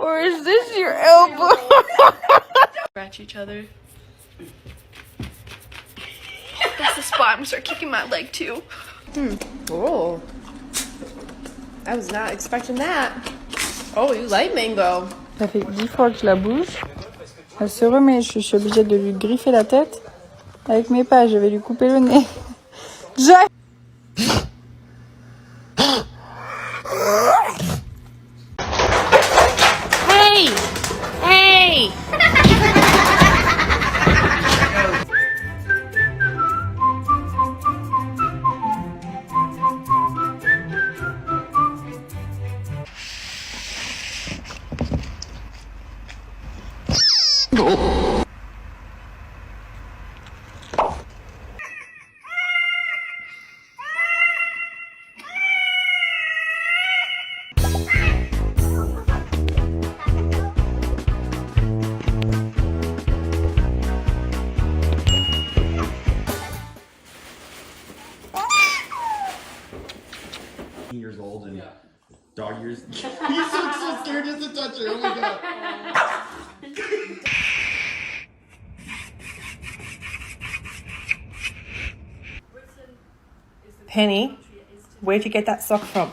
Or is this your elbow? Scratch each other. That's the spot. I'm gonna start kicking my leg too. Oh. I was not expecting that. Oh, you like mango. Ça fait 10 fois que je la bouge. Elle se remet. Je suis obligée de lui griffer la tête. Avec mes pas, je vais lui couper le nez. Jack! Hey! Hey! Years old and dog years. He's so scared just to touch her. Oh my god. Penny, where'd you get that sock from?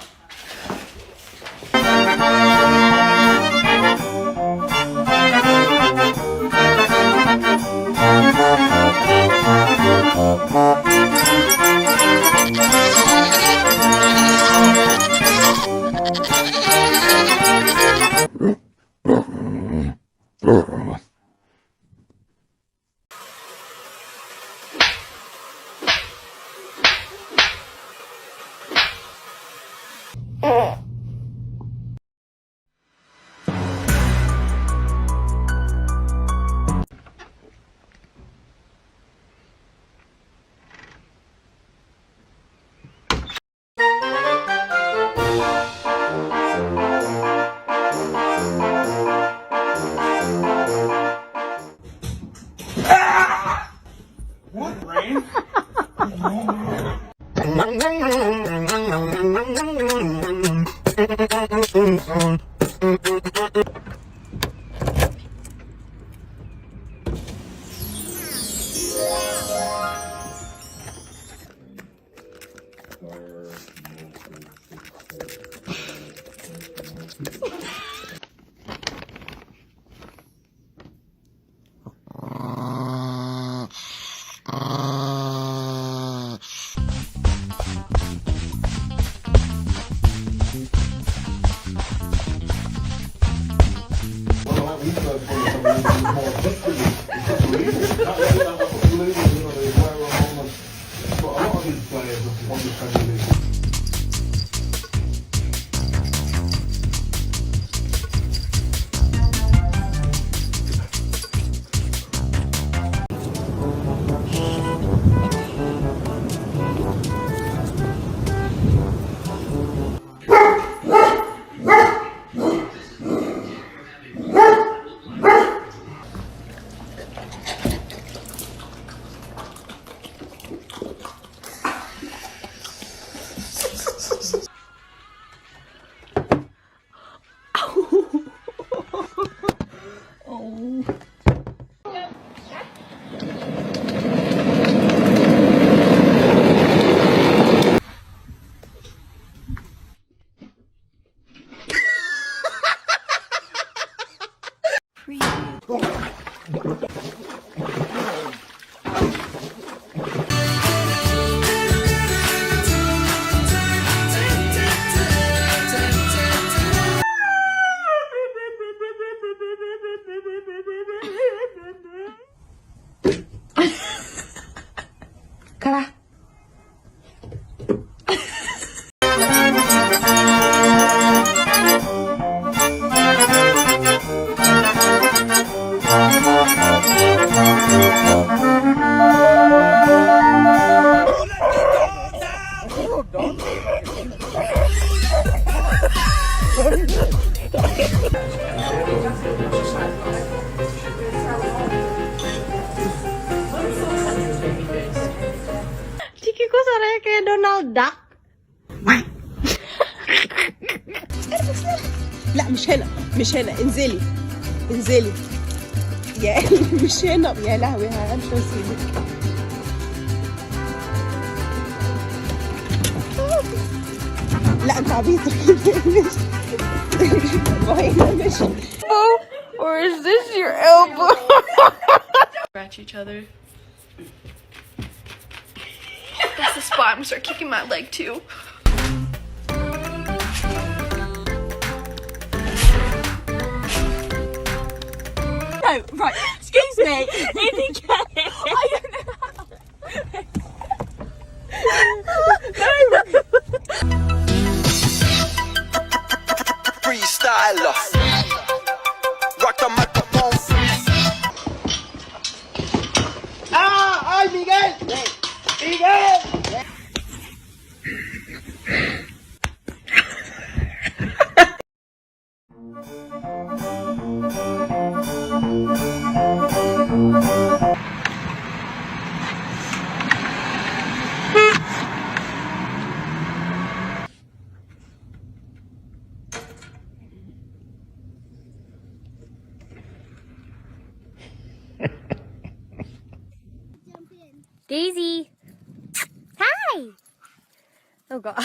What, brain? Ciki kok suaranya kayak Donald Duck? لا مش هنا مش هنا، انزلي انزلي يا مش هنا يا لهوي همشي واسيبك. لا انت عبيط مش Or is this your elbow? Scratch each other. That's the spot. I'm gonna start kicking my leg too. No, right, excuse me. If you get it. I don't know Freestyler. Rock the microphone. ¡Ah! ¡Ay, Miguel! ¡Miguel! Daisy. Hi. Oh god.